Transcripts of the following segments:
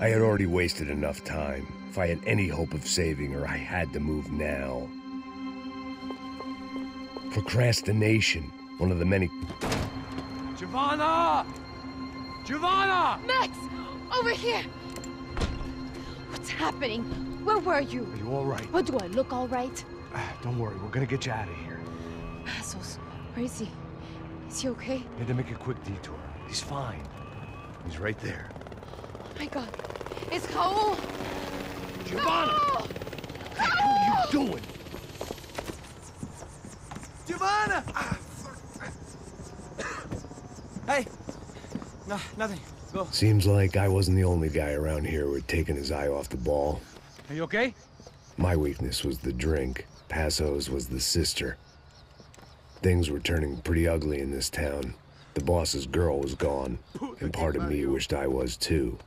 I had already wasted enough time. If I had any hope of saving her, I had to move now. Procrastination, one of the many... Giovanna! Giovanna! Max! Over here! What's happening? Where were you? Are you all right? What, do I look all right? Don't worry, we're gonna get you out of here. Assholes. Where is he? Is he okay? We had to make a quick detour. He's fine. He's right there. Oh my god. It's Raul! Giovanna! Raul! What are you doing? Giovanna! Hey! No, nothing. Go. Seems like I wasn't the only guy around here who had taken his eye off the ball. Are you okay? My weakness was the drink. Passo's was the sister. Things were turning pretty ugly in this town. The boss's girl was gone, and part of me wished I was too.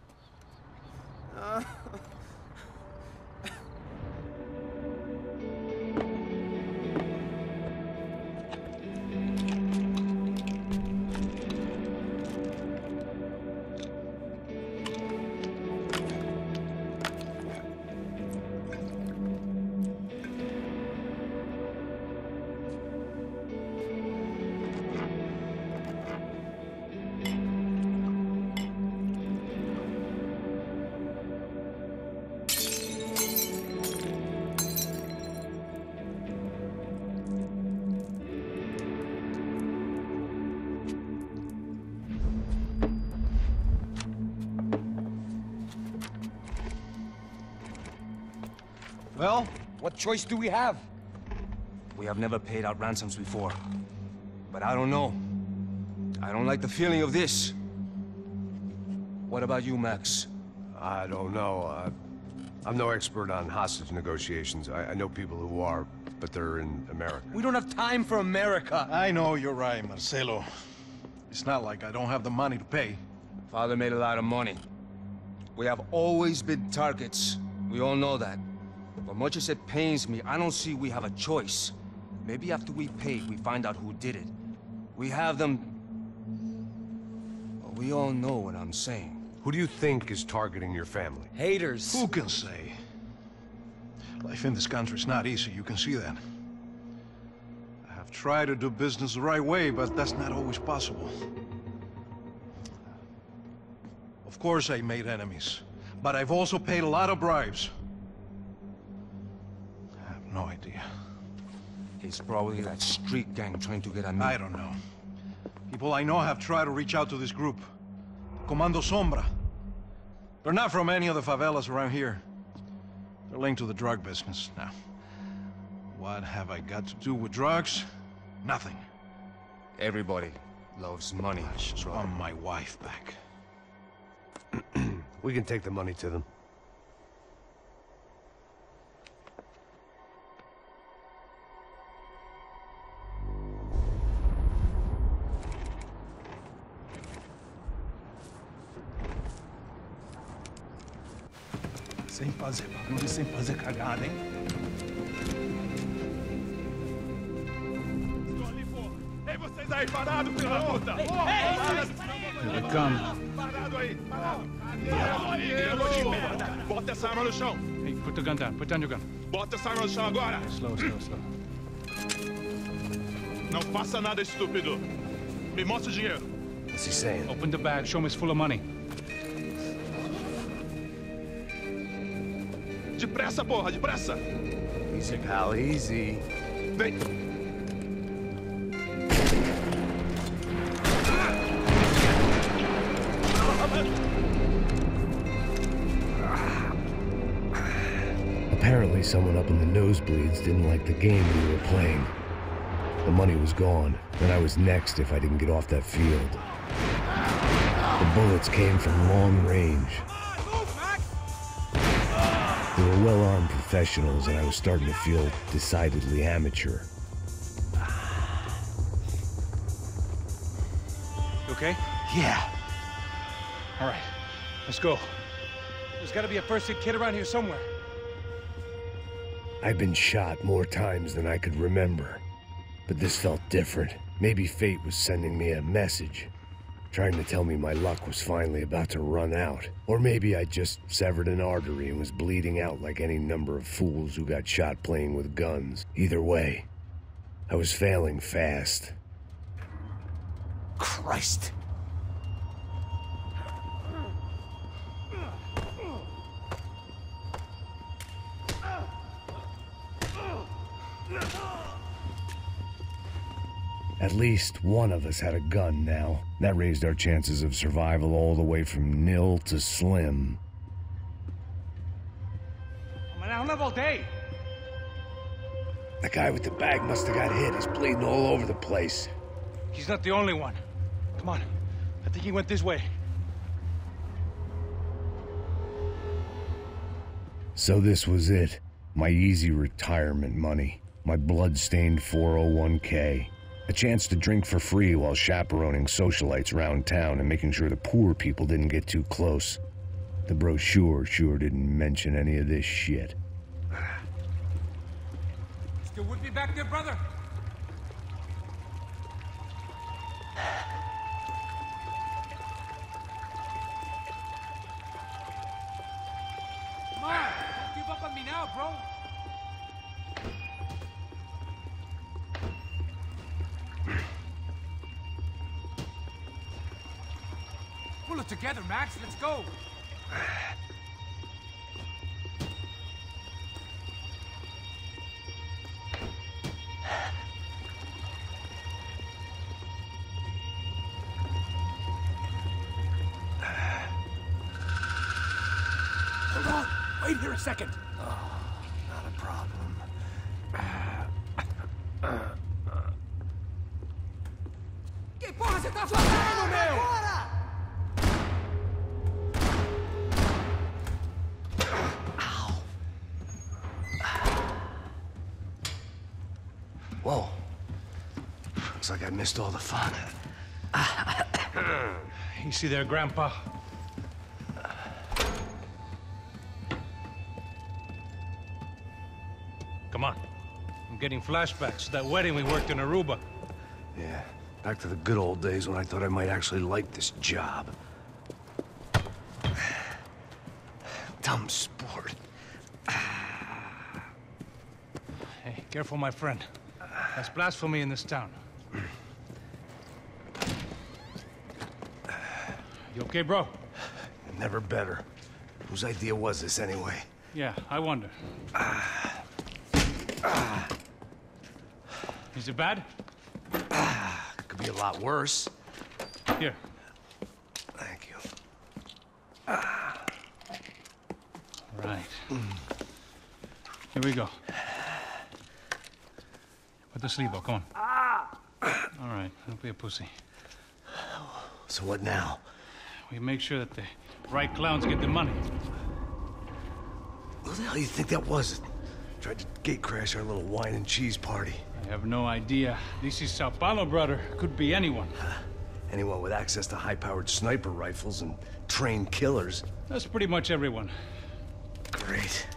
Well, what choice do we have? We have never paid out ransoms before. But I don't know. I don't like the feeling of this. What about you, Max? I don't know. I'm no expert on hostage negotiations. I know people who are, but they're in America. We don't have time for America. I know you're right, Marcelo. It's not like I don't have the money to pay. Father made a lot of money. We have always been targets. We all know that. But much as it pains me, I don't see we have a choice. Maybe after we pay, we find out who did it. We have them... Well, we all know what I'm saying. Who do you think is targeting your family? Haters. Who can say? Life in this country is not easy, you can see that. I have tried to do business the right way, but that's not always possible. Of course I made enemies, but I've also paid a lot of bribes. I have no idea. It's probably that street gang trying to get at me. I don't know. People I know have tried to reach out to this group. Comando Sombra. They're not from any of the favelas around here. They're linked to the drug business. Now, what have I got to do with drugs? Nothing. Everybody loves money. I just want my wife back. We can take the money to them. Sem fazer barulho, sem fazer cagada, hein? Estou ali, porra! Ei, vocês aí, parados, filho da puta! Ei, Here they come. parado aí, parado! Aí, de merda! Bota essa arma no chão! Hey, put the gun down. Put down your gun. Bota essa arma no chão agora! Slow, slow, slow. Não faça nada, estúpido! Me mostra o dinheiro! What's he saying? Open the bag. Show me it's full of money. Depressa, porra, depressa! Easy, pal, easy. Vem! Apparently someone up in the nosebleeds didn't like the game we were playing. The money was gone, and I was next if I didn't get off that field. The bullets came from long range. They were well-armed professionals, and I was starting to feel decidedly amateur. You okay? Yeah. All right. Let's go. There's got to be a first-aid kit around here somewhere. I'd been shot more times than I could remember, but this felt different. Maybe fate was sending me a message, trying to tell me my luck was finally about to run out. Or maybe I just severed an artery and was bleeding out like any number of fools who got shot playing with guns. Either way, I was failing fast. Christ. At least one of us had a gun now. That raised our chances of survival all the way from nil to slim. Manahon all day. The guy with the bag must have got hit. He's bleeding all over the place. He's not the only one. Come on. I think he went this way. So this was it. My easy retirement money. My blood-stained 401k. A chance to drink for free while chaperoning socialites around town and making sure the poor people didn't get too close. The brochure sure didn't mention any of this shit. Still with me back there, brother? Come on! Don't give up on me now, bro! Pull it together, Max. Let's go. Hold on. Wait here a second. Not a problem. Que porra você tá fazendo, meu? Whoa. Looks like I missed all the fun. Easy there, Grandpa. Come on. I'm getting flashbacks to that wedding we worked in Aruba. Yeah, back to the good old days when I thought I might actually like this job. Dumb sport. Hey, careful, my friend. That's blasphemy in this town. You okay, bro? Never better. Whose idea was this anyway? Yeah, I wonder. Is it bad? Could be a lot worse. Here. Thank you. Right. Here we go. Put the sleeve up, come on. All right, don't be a pussy. So what now? We make sure that the right clowns get the money. Who the hell do you think that was? Tried to gate crash our little wine and cheese party. I have no idea. This is Sao Paulo, brother. Could be anyone. Anyone with access to high-powered sniper rifles and trained killers. That's pretty much everyone. Great.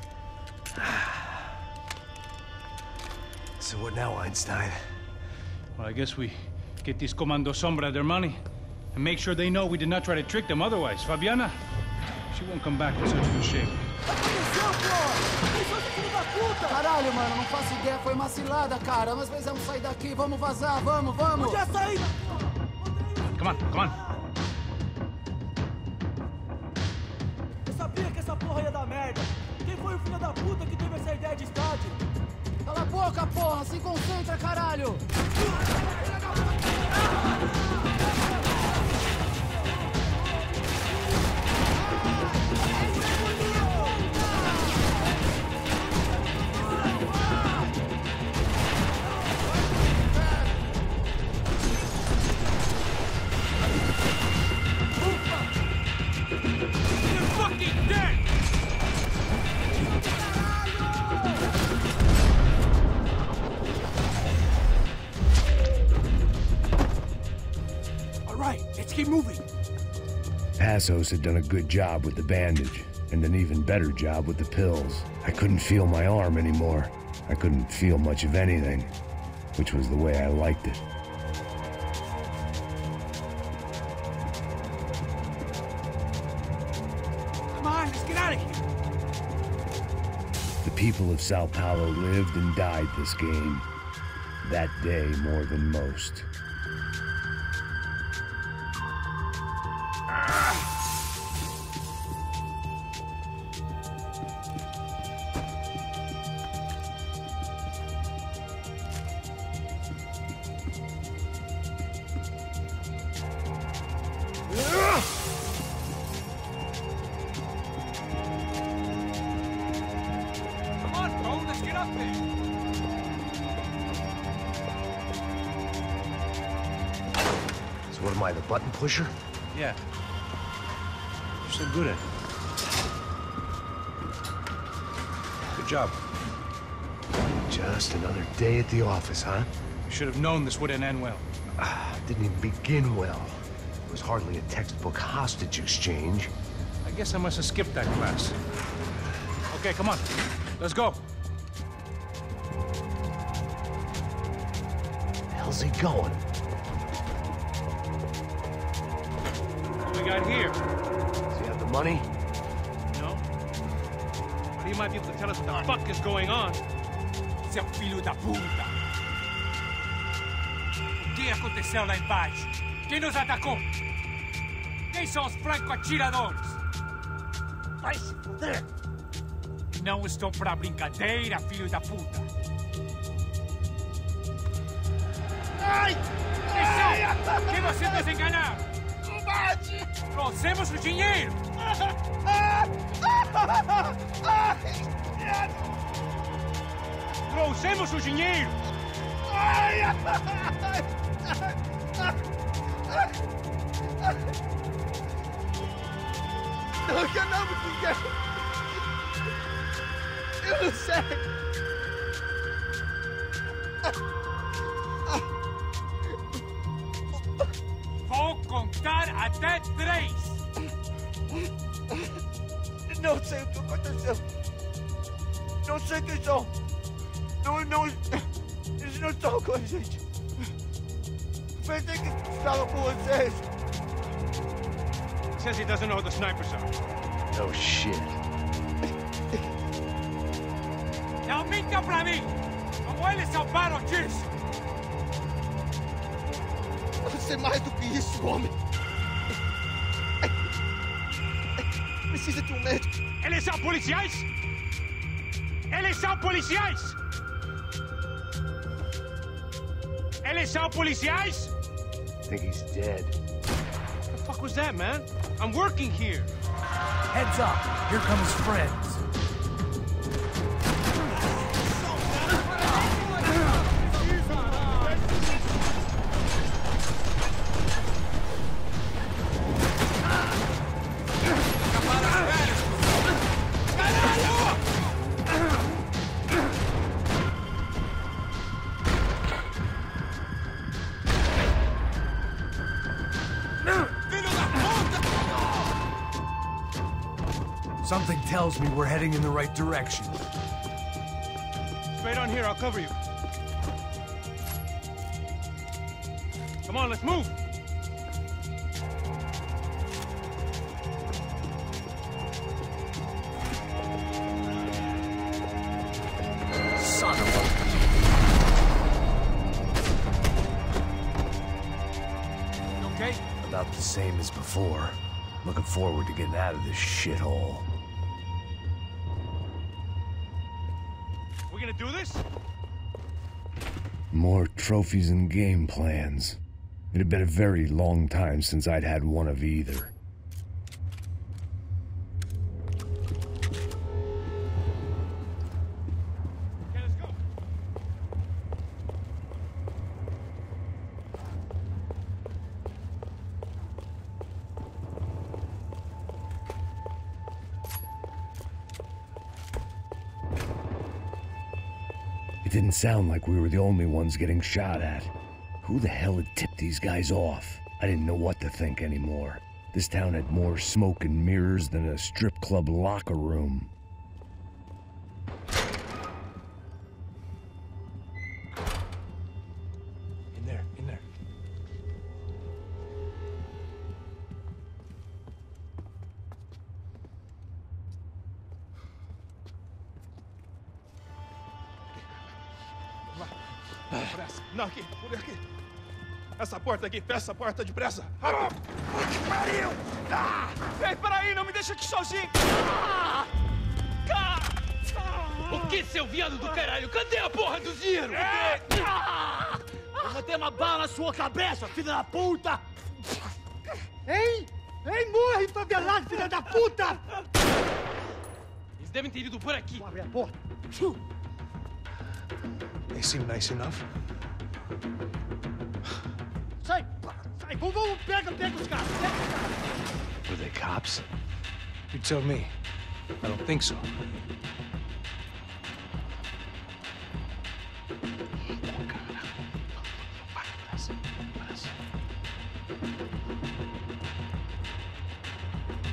So what now, Einstein? Well, I guess we get these Comando Sombra their money and make sure they know we did not try to trick them otherwise. Fabiana, she won't come back in such good shape. Caralho, mano, não faço ideia, foi uma cilada, cara. Nós precisamos sair daqui, vamos vazar, vamos! Podia sair! Come on, come on. Eu sabia que essa porra ia dar merda. Quem foi o filho da puta que teve essa ideia de estádio? Cala a boca, porra! Se concentra, caralho! Passos had done a good job with the bandage, and an even better job with the pills. I couldn't feel my arm anymore. I couldn't feel much of anything, which was the way I liked it. out of here! The people of Sao Paulo lived and died this game. That day more than most. Come on, bro, let's get up there. So what am I, the button pusher? Yeah. You're so good at it. Good job. Just another day at the office, huh? You should have known this wouldn't end well. Didn't even begin well. It was hardly a textbook hostage exchange. I guess I must have skipped that class. Okay, come on. Let's go. How's he going? What we got here? Does he have the money? No. But he might be able to tell us what the fuck is going on. Seu filho da puta! O que aconteceu lá embaixo? Quem nos atacou? Quem são os franco-atiradores? Vai se fuder! Não estou pra brincadeira, filho da puta! Ai! Quem são? Quem você nos enganar? Combate! Trouxemos o dinheiro! Trouxemos o dinheiro! Não enganamos ninguém! Eu não sei! Vou contar até 3! Não sei o que aconteceu! Não sei quem são! Não... Eles não estão com a gente! Pensei que estava com vocês! Says he doesn't know who the snipers are. No shit. Não minta pra mim! Como eles salvaram disso! Você é mais do que isso, homem! Precisa de um médico! Eles são policiais? Eles são policiais? Eles são policiais? I think he's dead. What the fuck was that, man? I'm working here. Heads up! Here come his friends! Something tells me we're heading in the right direction. Straight on here, I'll cover you. Come on, let's move. Son of a... You okay? About the same as before. Looking forward to getting out of this shithole. We gonna do this? More trophies and game plans. It had been a very long time since I'd had one of either. Okay, let's go. It didn't sound like we were the only ones getting shot at. Who the hell had tipped these guys off? I didn't know what to think anymore. This town had more smoke and mirrors than a strip club locker room. In there, in there. Depressa. Não, aqui. Por aqui. Essa porta aqui. Fecha essa porta depressa. Rápido. Que pariu! Ei, peraí. Não me deixa aqui sozinho. O que, seu viado do caralho? Cadê a porra do dinheiro? Eu vou ter uma bala na sua cabeça, filha da puta! Hein? Hein, morre, favelado, filha da puta! Eles devem ter ido por aqui. Abre a porta. They seem nice enough. Sai, sai, vamos, pega os caras. Were they cops? You tell me. I don't think so.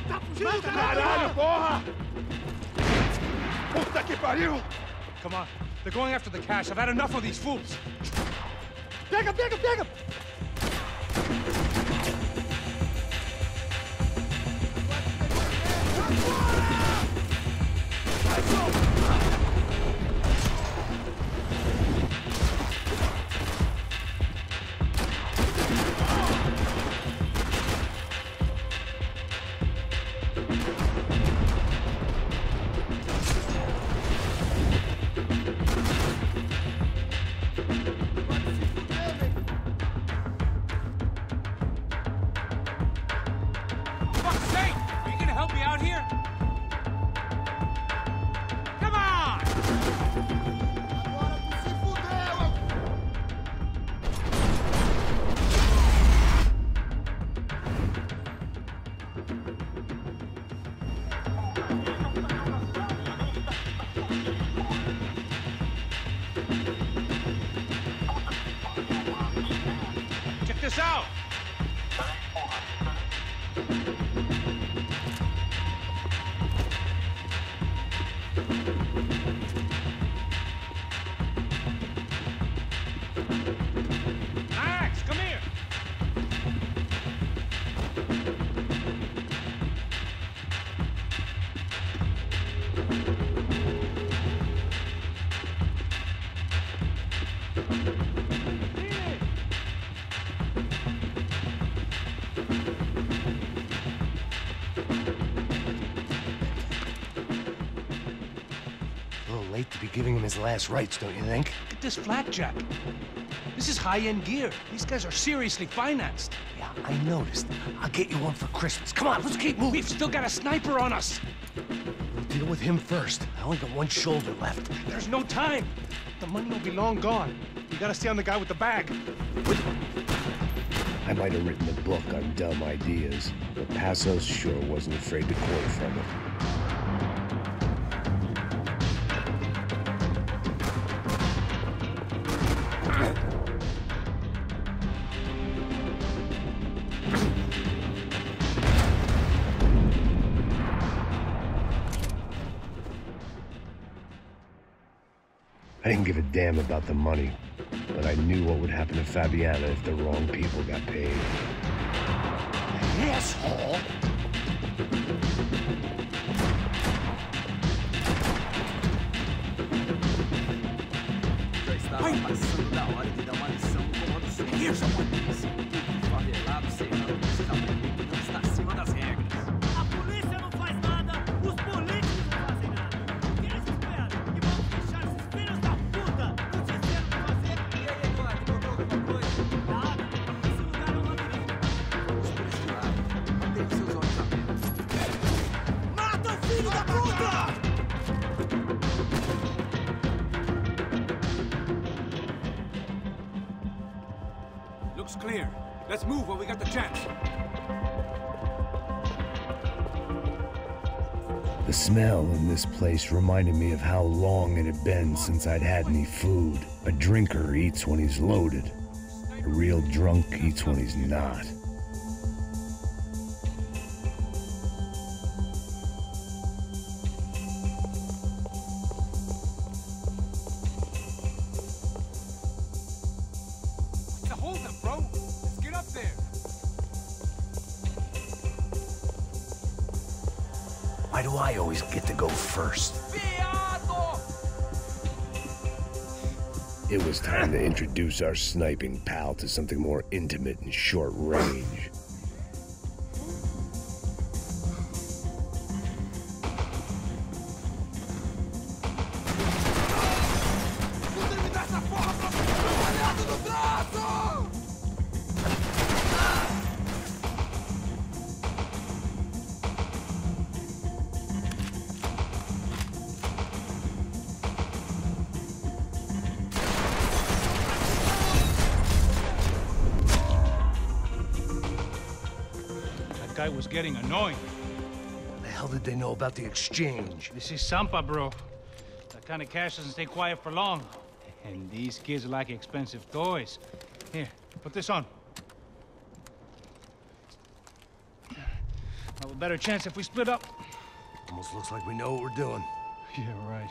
Tá fugindo, Caralho, porra! Puta que pariu! Come on. They're going after the cash. I've had enough of these fools. Pega! Fuck's sake! Are you gonna help me out here? Come on! Agora tu se fudeu! Check this out! Max, come here! A little late to be giving him his last rites, don't you think? Look at this flakjack. This is high-end gear. These guys are seriously financed. Yeah, I noticed. I'll get you one for Christmas. Come on, let's keep moving. We've still got a sniper on us. We'll deal with him first. I only got one shoulder left. There's no time. The money will be long gone. We gotta stay on the guy with the bag. I might have written a book on dumb ideas, but Passos sure wasn't afraid to quote from it. I didn't give a damn about the money, but I knew what would happen to Fabiana if the wrong people got paid. Asshole! Já estava passando da hora de dar uma lição no comando sul. Here's someone. Favelado sem nada, precisa aprender que não está acima das regras. A polícia não faz nada, os políticos não fazem nada. O que eles esperam? Que vão deixar esses filhos da puta não dizendo o que fazer? E aí, Eduardo, botou alguma coisa? Nada, esse lugar é um labirinto. Vamos por este lado. Mantenha seus olhos abertos. Mata o filho da puta! Looks clear. Let's move while we got the chance. The smell in this place reminded me of how long it had been since I'd had any food. A drinker eats when he's loaded. A real drunk eats when he's not. What's the holdup, bro? Let's get up there. Why do I always get to go first? Viado! It was time to introduce our sniping pal to something more intimate and short range. Guy was getting annoying. How the hell did they know about the exchange? This is Sampa, bro. That kind of cash doesn't stay quiet for long. And these kids like expensive toys. Here, put this on. Have a better chance if we split up. Almost looks like we know what we're doing. Yeah, right.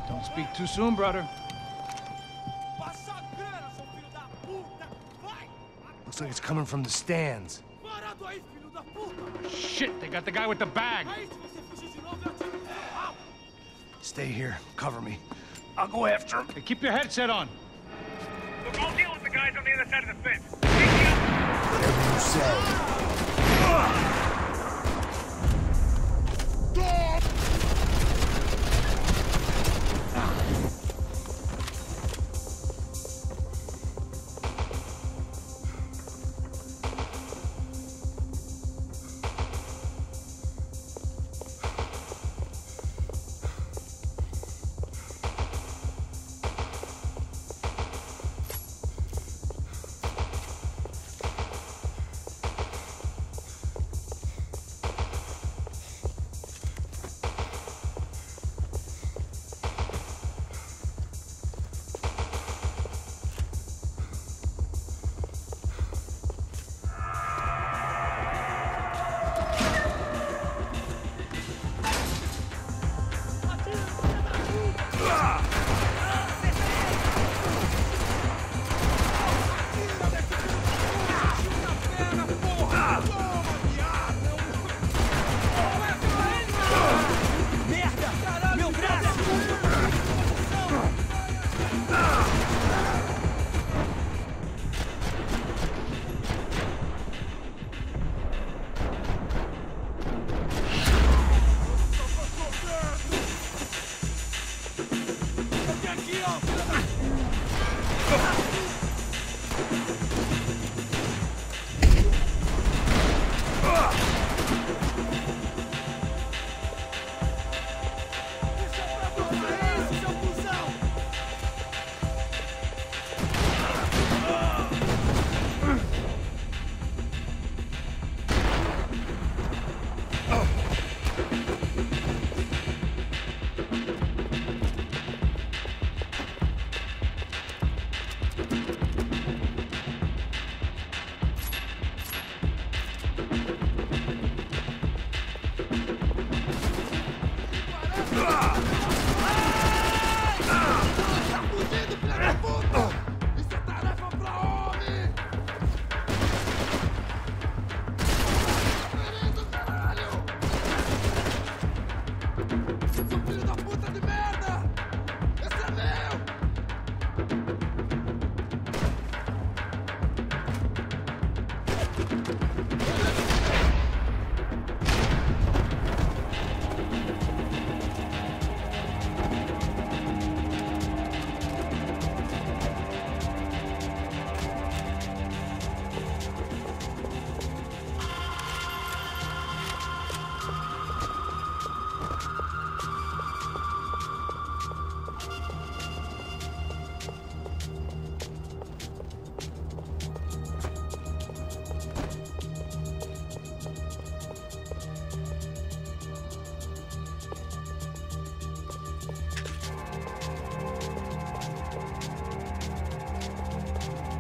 Don't speak too soon, brother. Looks like it's coming from the stands. Shit, they got the guy with the bag. Stay here. Cover me. I'll go after him. Hey, keep your headset on. Look, I'll deal with the guys on the other side of the fence. Whatever you say.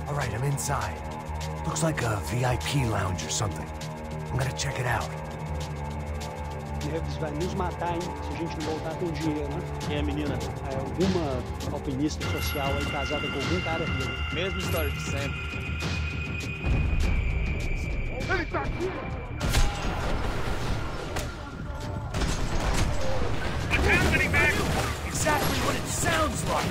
All right, I'm inside. Looks like a VIP lounge or something. I'm gonna check it out. Neves vai nos matar, hein? Se a gente não voltar com dinheiro, né? Quem é a menina? É alguma alpinista social aí casada com algum cara rico. Mesma história de sempre. Ele tá aqui! What's happening, Max? exactly what it sounds like.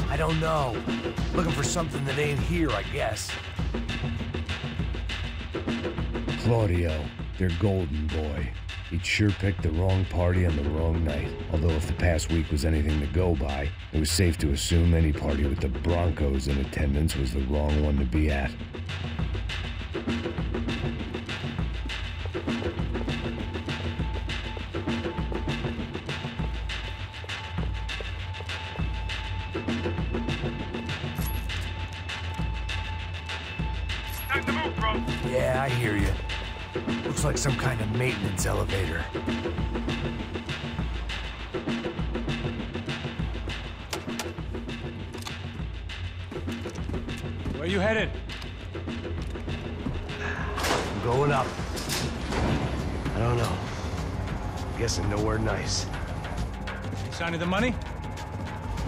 I don't know. Looking for something that ain't here, I guess. Claudio, their golden boy. He'd sure picked the wrong party on the wrong night. Although if the past week was anything to go by, it was safe to assume any party with the Broncos in attendance was the wrong one to be at. Time to move, bro. Yeah, I hear you. Looks like some kind of maintenance elevator. Where you headed? I'm going up. I don't know. Guessing nowhere nice. You sign of the money?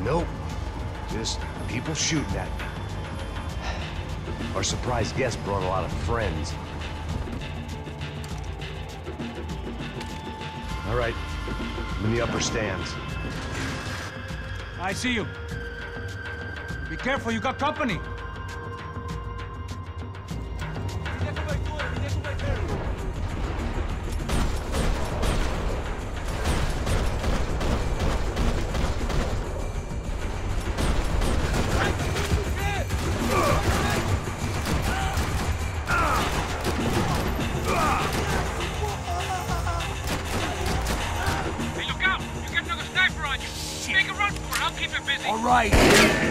Nope. Just people shooting at me. Our surprise guest brought a lot of friends. All right, I'm in the upper stands. I see you. Be careful, you got company. All right.